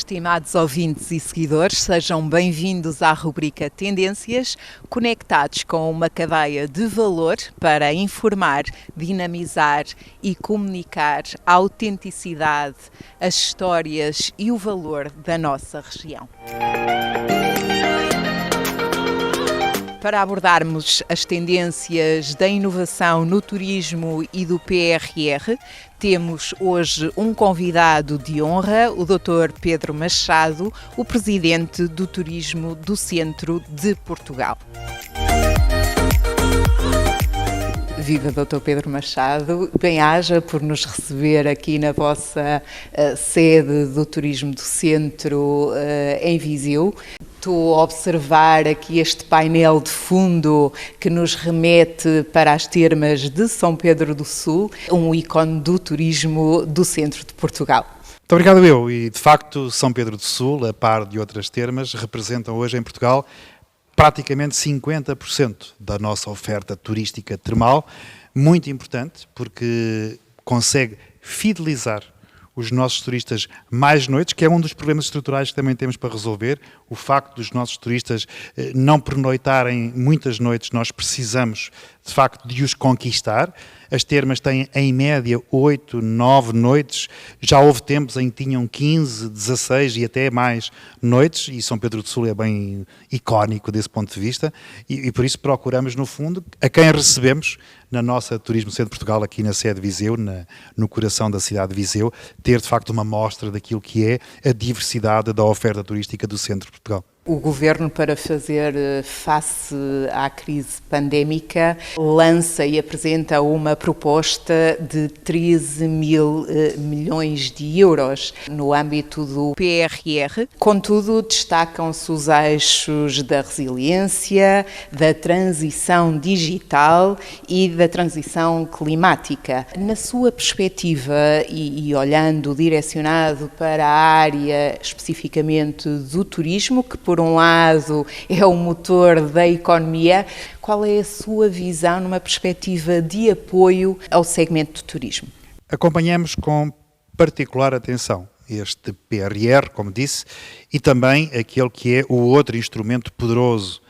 Estimados ouvintes e seguidores, sejam bem-vindos à rubrica Tendências, conectados com uma cadeia de valor para informar, dinamizar e comunicar a autenticidade, as histórias e o valor da nossa região. Para abordarmos as tendências da inovação no turismo e do PRR, temos hoje um convidado de honra, o Dr. Pedro Machado, o Presidente do Turismo do Centro de Portugal. Viva Dr. Pedro Machado, bem-aja por nos receber aqui na vossa sede do Turismo do Centro em Viseu. Estou a observar aqui este painel de fundo que nos remete para as termas de São Pedro do Sul, um ícone do turismo do centro de Portugal. Muito obrigado eu, e de facto São Pedro do Sul, a par de outras termas, representam hoje em Portugal praticamente 50% da nossa oferta turística termal, muito importante porque consegue fidelizar os nossos turistas mais noites, que é um dos problemas estruturais que também temos para resolver. O facto dos nossos turistas não pernoitarem muitas noites, nós precisamos de facto de os conquistar. As termas têm em média 8, 9 noites, já houve tempos em que tinham 15, 16 e até mais noites, e São Pedro do Sul é bem icónico desse ponto de vista, e por isso procuramos no fundo, a quem recebemos na nossa Turismo Centro de Portugal, aqui na sede de Viseu, no coração da cidade de Viseu, ter de facto uma mostra daquilo que é a diversidade da oferta turística do centro de Portugal. O Governo, para fazer face à crise pandémica, lança e apresenta uma proposta de 13 mil milhões de euros no âmbito do PRR. Contudo, destacam-se os eixos da resiliência, da transição digital e da transição climática. Na sua perspectiva e olhando direcionado para a área especificamente do turismo, que por um lado é o motor da economia, qual é a sua visão numa perspectiva de apoio ao segmento do turismo? Acompanhamos com particular atenção este PRR, como disse, e também aquele que é o outro instrumento poderoso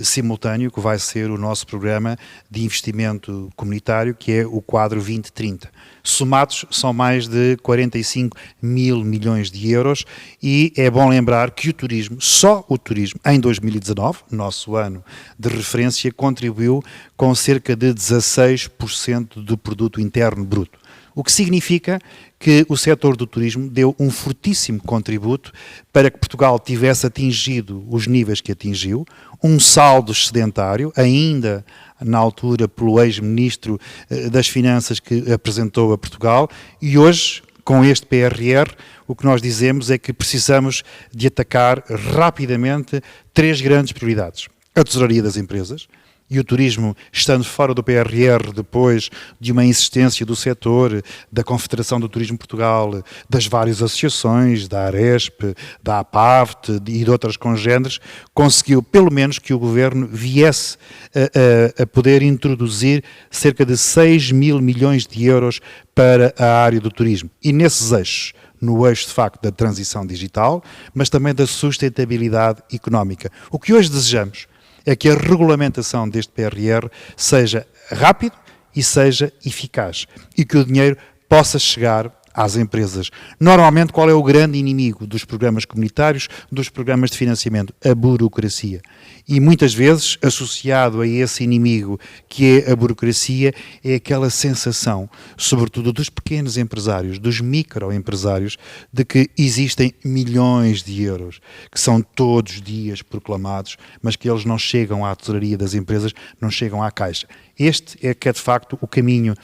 simultâneo, que vai ser o nosso programa de investimento comunitário, que é o Quadro 2030. Somados são mais de 45 mil milhões de euros, e é bom lembrar que o turismo, só o turismo, em 2019, nosso ano de referência, contribuiu com cerca de 16% do produto interno bruto. O que significa que o setor do turismo deu um fortíssimo contributo para que Portugal tivesse atingido os níveis que atingiu, um saldo excedentário, ainda na altura pelo ex-ministro das Finanças que apresentou a Portugal, e hoje, com este PRR, o que nós dizemos é que precisamos de atacar rapidamente 3 grandes prioridades. A tesouraria das empresas, e o turismo, estando fora do PRR, depois de uma insistência do setor, da Confederação do Turismo Portugal, das várias associações, da Aresp, da APAVT e de outras congêneres, conseguiu pelo menos que o Governo viesse a poder introduzir cerca de 6 mil milhões de euros para a área do turismo. E nesses eixos, no eixo de facto da transição digital, mas também da sustentabilidade económica. O que hoje desejamos é que a regulamentação deste PRR seja rápido e seja eficaz, e que o dinheiro possa chegar às empresas. Normalmente, qual é o grande inimigo dos programas comunitários, dos programas de financiamento? A burocracia. E muitas vezes, associado a esse inimigo que é a burocracia, é aquela sensação, sobretudo dos pequenos empresários, dos microempresários, de que existem milhões de euros, que são todos os dias proclamados, mas que eles não chegam à tesouraria das empresas, não chegam à caixa. Este é que é de facto o caminho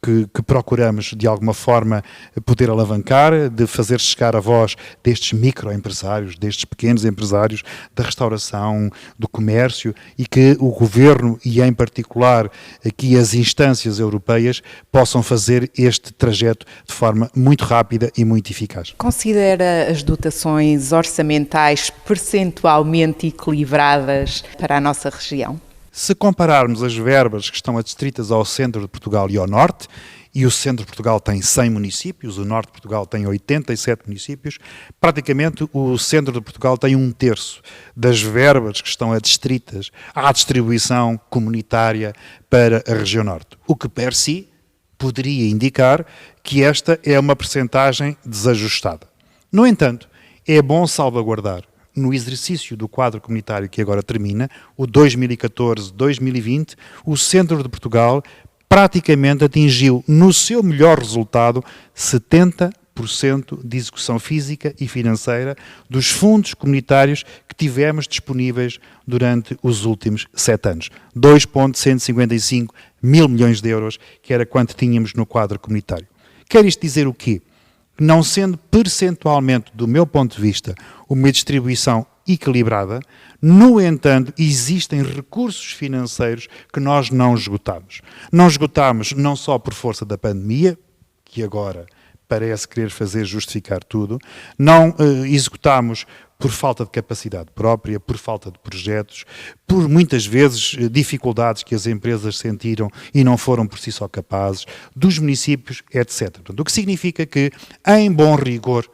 que procuramos de alguma forma poder alavancar, de fazer chegar a voz destes microempresários, destes pequenos empresários da restauração, do comércio, e que o Governo e em particular aqui as instâncias europeias possam fazer este trajeto de forma muito rápida e muito eficaz. Considera as dotações orçamentais percentualmente equilibradas para a nossa região? Se compararmos as verbas que estão adstritas ao centro de Portugal e ao norte, e o centro de Portugal tem 100 municípios, o norte de Portugal tem 87 municípios, praticamente o centro de Portugal tem 1/3 das verbas que estão adstritas à distribuição comunitária para a região norte. O que per si poderia indicar que esta é uma percentagem desajustada. No entanto, é bom salvaguardar no exercício do quadro comunitário que agora termina, o 2014-2020, o centro de Portugal praticamente atingiu, no seu melhor resultado, 70% de execução física e financeira dos fundos comunitários que tivemos disponíveis durante os últimos 7 anos. 2,155 mil milhões de euros, que era quanto tínhamos no quadro comunitário. Quer isto dizer o quê? Não sendo percentualmente, do meu ponto de vista, uma distribuição equilibrada, no entanto, existem recursos financeiros que nós não esgotamos. Não esgotamos não só por força da pandemia, que agora parece querer fazer justificar tudo, não executamos por falta de capacidade própria, por falta de projetos, por muitas vezes dificuldades que as empresas sentiram e não foram por si só capazes, dos municípios, etc. Portanto, o que significa que, em bom rigor,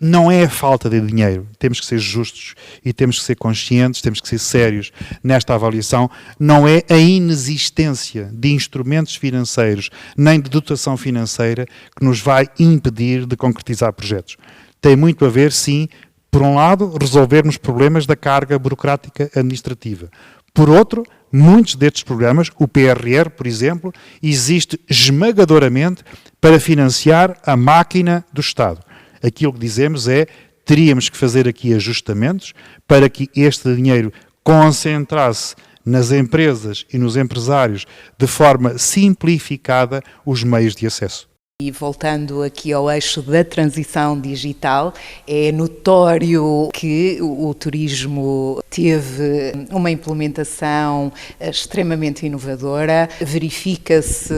não é a falta de dinheiro, temos que ser justos e temos que ser conscientes, temos que ser sérios nesta avaliação, não é a inexistência de instrumentos financeiros nem de dotação financeira que nos vai impedir de concretizar projetos. Tem muito a ver, sim, por um lado, resolvermos problemas da carga burocrática administrativa. Por outro, muitos destes programas, o PRR, por exemplo, existe esmagadoramente para financiar a máquina do Estado. Aquilo que dizemos é, teríamos que fazer aqui ajustamentos para que este dinheiro concentrasse nas empresas e nos empresários de forma simplificada os meios de acesso. E voltando aqui ao eixo da transição digital, é notório que o turismo teve uma implementação extremamente inovadora, verifica-se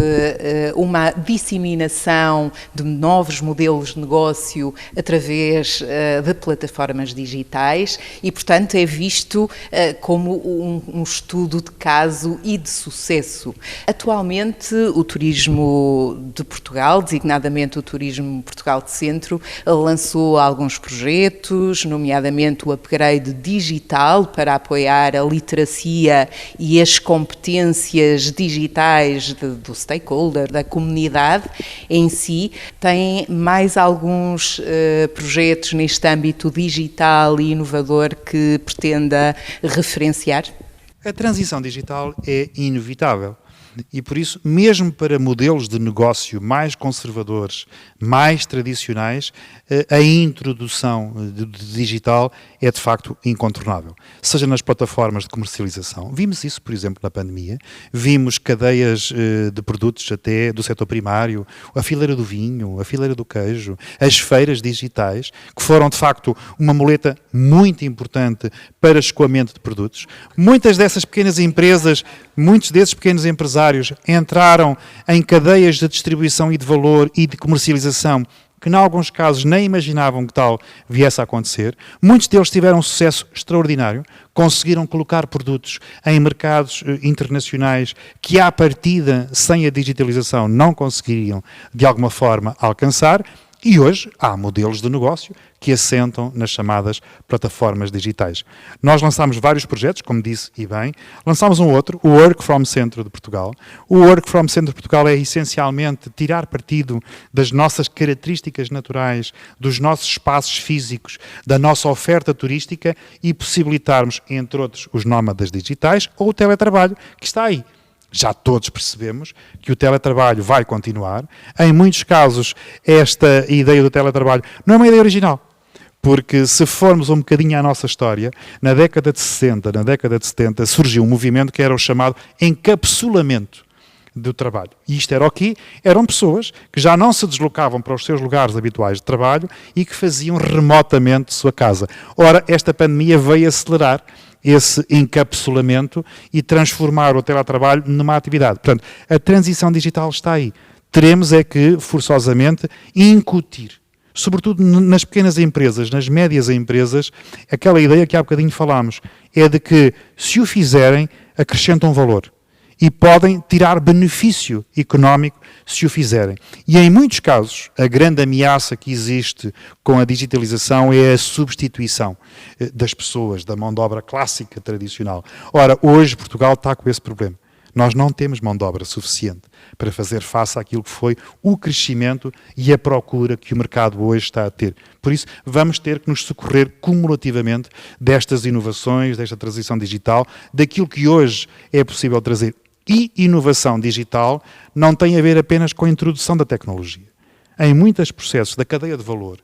uma disseminação de novos modelos de negócio através de plataformas digitais e, portanto, é visto como um estudo de caso e de sucesso. Atualmente, o turismo de Portugal, designadamente o Turismo Portugal de Centro, lançou alguns projetos, nomeadamente o upgrade digital para apoiar a literacia e as competências digitais do stakeholder, da comunidade em si. Tem mais alguns projetos neste âmbito digital e inovador que pretenda referenciar? A transição digital é inevitável. E por isso, mesmo para modelos de negócio mais conservadores, mais tradicionais, a introdução do digital é de facto incontornável. Seja nas plataformas de comercialização, vimos isso, por exemplo, na pandemia, vimos cadeias de produtos até do setor primário, a fileira do vinho, a fileira do queijo, as feiras digitais, que foram de facto uma muleta muito importante para escoamento de produtos. Muitas dessas pequenas empresas, muitos desses pequenos empresários entraram em cadeias de distribuição e de valor e de comercialização que, em alguns casos, nem imaginavam que tal viesse a acontecer. Muitos deles tiveram um sucesso extraordinário, conseguiram colocar produtos em mercados internacionais que, à partida, sem a digitalização, não conseguiriam, de alguma forma, alcançar. E hoje há modelos de negócio que assentam nas chamadas plataformas digitais. Nós lançámos vários projetos, como disse e bem, lançámos um outro, o Work From Centro de Portugal. O Work From Centro de Portugal é essencialmente tirar partido das nossas características naturais, dos nossos espaços físicos, da nossa oferta turística e possibilitarmos, entre outros, os nómadas digitais ou o teletrabalho, que está aí. Já todos percebemos que o teletrabalho vai continuar. Em muitos casos, esta ideia do teletrabalho não é uma ideia original, porque se formos um bocadinho à nossa história, na década de 60, na década de 70, surgiu um movimento que era o chamado encapsulamento do trabalho. E isto era o quê? Eram pessoas que já não se deslocavam para os seus lugares habituais de trabalho e que faziam remotamente sua casa. Ora, esta pandemia veio acelerar esse encapsulamento e transformar o teletrabalho numa atividade. Portanto, a transição digital está aí. Teremos é que, forçosamente, incutir sobretudo nas pequenas empresas, nas médias empresas, aquela ideia que há bocadinho falámos, é de que se o fizerem, acrescentam valor e podem tirar benefício económico se o fizerem. E em muitos casos, a grande ameaça que existe com a digitalização é a substituição das pessoas, da mão de obra clássica, tradicional. Ora, hoje Portugal está com esse problema. Nós não temos mão de obra suficiente para fazer face àquilo que foi o crescimento e a procura que o mercado hoje está a ter. Por isso, vamos ter que nos socorrer cumulativamente destas inovações, desta transição digital, daquilo que hoje é possível trazer. E inovação digital não tem a ver apenas com a introdução da tecnologia. Em muitos processos da cadeia de valor,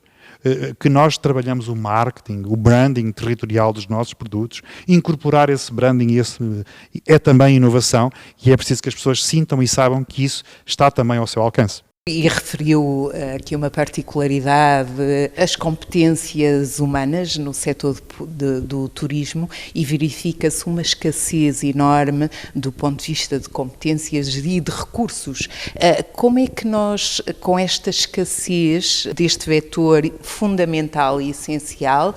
que nós trabalhamos o marketing, o branding territorial dos nossos produtos, incorporar esse branding é também inovação e é preciso que as pessoas sintam e saibam que isso está também ao seu alcance. E referiu aqui uma particularidade, as competências humanas no setor do turismo, e verifica-se uma escassez enorme do ponto de vista de competências e de recursos. Como é que nós, com esta escassez deste vetor fundamental e essencial,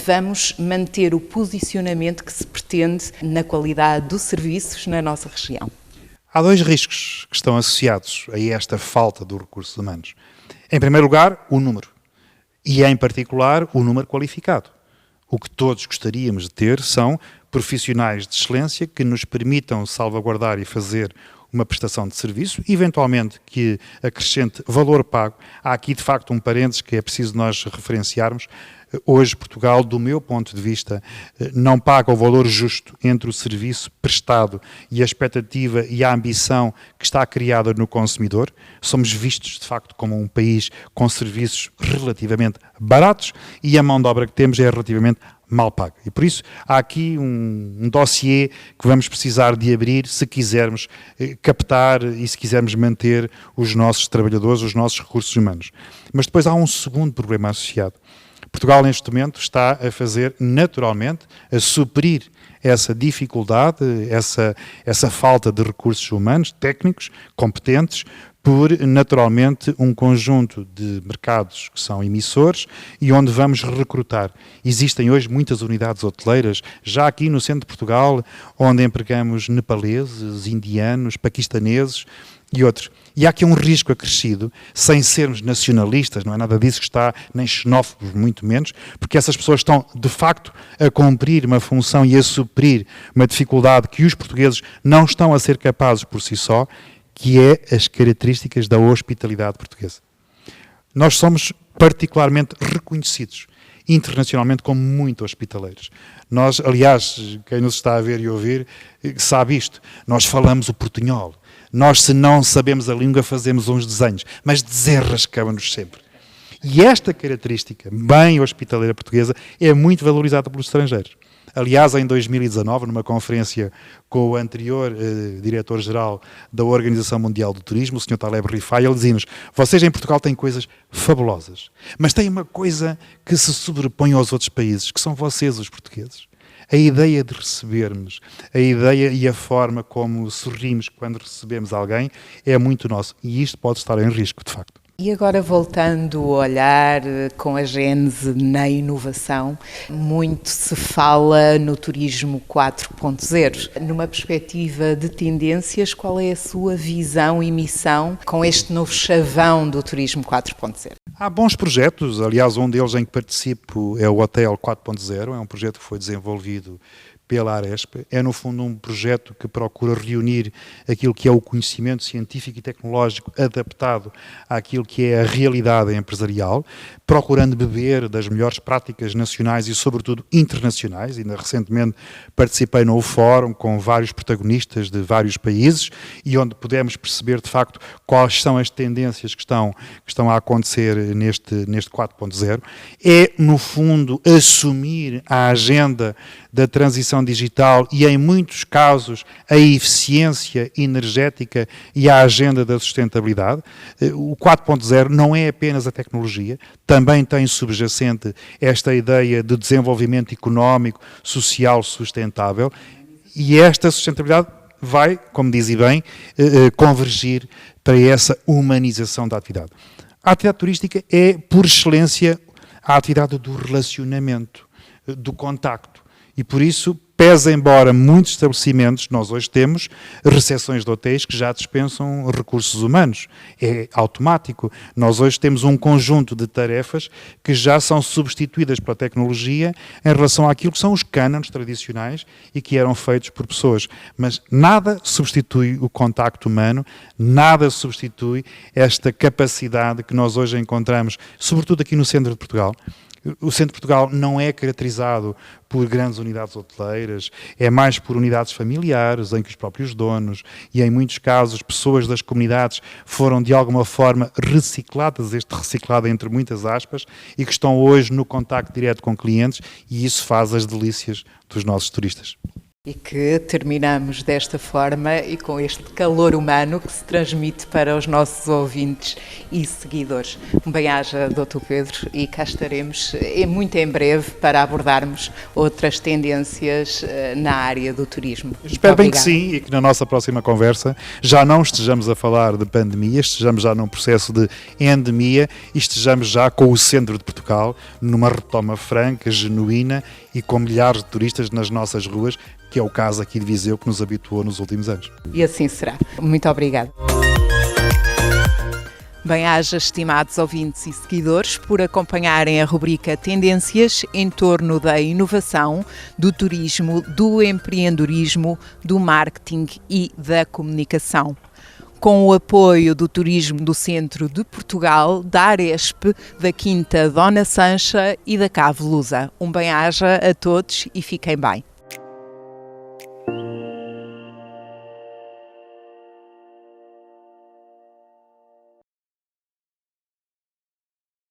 vamos manter o posicionamento que se pretende na qualidade dos serviços na nossa região? Há dois riscos que estão associados a esta falta dos recursos humanos. Em primeiro lugar, o número. E, em particular, o número qualificado. O que todos gostaríamos de ter são profissionais de excelência que nos permitam salvaguardar e fazer uma prestação de serviço, eventualmente que acrescente valor pago. Há aqui, de facto, um parênteses que é preciso nós referenciarmos. Hoje, Portugal, do meu ponto de vista, não paga o valor justo entre o serviço prestado e a expectativa e a ambição que está criada no consumidor. Somos vistos, de facto, como um país com serviços relativamente baratos e a mão de obra que temos é relativamente mal paga. E por isso há aqui um dossiê que vamos precisar de abrir se quisermos captar e se quisermos manter os nossos trabalhadores, os nossos recursos humanos. Mas depois há um segundo problema associado. Portugal, neste momento, está a fazer, naturalmente, a suprir essa dificuldade, essa falta de recursos humanos, técnicos, competentes, por, naturalmente, um conjunto de mercados que são emissores e onde vamos recrutar. Existem hoje muitas unidades hoteleiras, já aqui no centro de Portugal, onde empregamos nepaleses, indianos, paquistaneses e outros. E há aqui um risco acrescido, sem sermos nacionalistas, não é nada disso que está, nem xenófobos, muito menos, porque essas pessoas estão, de facto, a cumprir uma função e a suprir uma dificuldade que os portugueses não estão a ser capazes por si só, que é as características da hospitalidade portuguesa. Nós somos particularmente reconhecidos internacionalmente como muito hospitaleiros. Nós, aliás, quem nos está a ver e ouvir, sabe isto, nós falamos o portunhol. Nós, se não sabemos a língua, fazemos uns desenhos, mas desenrascamos-nos sempre. E esta característica, bem hospitaleira portuguesa, é muito valorizada pelos estrangeiros. Aliás, em 2019, numa conferência com o anterior diretor-geral da Organização Mundial do Turismo, o Sr. Taleb Rifai, ele dizia-nos: vocês em Portugal têm coisas fabulosas, mas têm uma coisa que se sobrepõe aos outros países, que são vocês, os portugueses. A ideia de recebermos, a ideia e a forma como sorrimos quando recebemos alguém é muito nosso. E isto pode estar em risco, de facto. E agora, voltando a olhar com a gênese na inovação, muito se fala no turismo 4.0. Numa perspectiva de tendências, qual é a sua visão e missão com este novo chavão do turismo 4.0? Há bons projetos, aliás, um deles em que participo é o Hotel 4.0, é um projeto que foi desenvolvido pela Aresp. É, no fundo, um projeto que procura reunir aquilo que é o conhecimento científico e tecnológico adaptado àquilo que é a realidade empresarial, procurando beber das melhores práticas nacionais e, sobretudo, internacionais. Ainda recentemente participei no fórum com vários protagonistas de vários países e onde pudemos perceber, de facto, quais são as tendências que estão a acontecer neste 4.0. É, no fundo, assumir a agenda da transição digital e, em muitos casos, a eficiência energética e a agenda da sustentabilidade. O 4.0 não é apenas a tecnologia, também tem subjacente esta ideia de desenvolvimento económico, social, sustentável, e esta sustentabilidade vai, como dizia bem, convergir para essa humanização da atividade. A atividade turística é, por excelência, a atividade do relacionamento, do contacto. E por isso, pese embora muitos estabelecimentos, nós hoje temos recepções de hotéis que já dispensam recursos humanos. É automático. Nós hoje temos um conjunto de tarefas que já são substituídas pela tecnologia em relação àquilo que são os cânones tradicionais e que eram feitos por pessoas. Mas nada substitui o contacto humano, nada substitui esta capacidade que nós hoje encontramos, sobretudo aqui no centro de Portugal. O centro de Portugal não é caracterizado por grandes unidades hoteleiras, é mais por unidades familiares, em que os próprios donos e, em muitos casos, pessoas das comunidades foram, de alguma forma, recicladas, este reciclado entre muitas aspas, e que estão hoje no contacto direto com clientes, e isso faz as delícias dos nossos turistas. E que terminamos desta forma e com este calor humano que se transmite para os nossos ouvintes e seguidores. Um bem-aja, Dr. Pedro, e cá estaremos muito em breve para abordarmos outras tendências na área do turismo. Espero bem que sim, e que na nossa próxima conversa já não estejamos a falar de pandemia, estejamos já num processo de endemia e estejamos já com o centro de Portugal numa retoma franca, genuína e com milhares de turistas nas nossas ruas, que é o caso aqui de Viseu que nos habituou nos últimos anos. E assim será. Muito obrigada. Bem-aja, estimados ouvintes e seguidores, por acompanharem a rubrica Tendências em torno da inovação, do turismo, do empreendedorismo, do marketing e da comunicação. Com o apoio do Turismo do Centro de Portugal, da Aresp, da Quinta Dona Sancha e da Cave Lusa. Um bem-aja a todos e fiquem bem.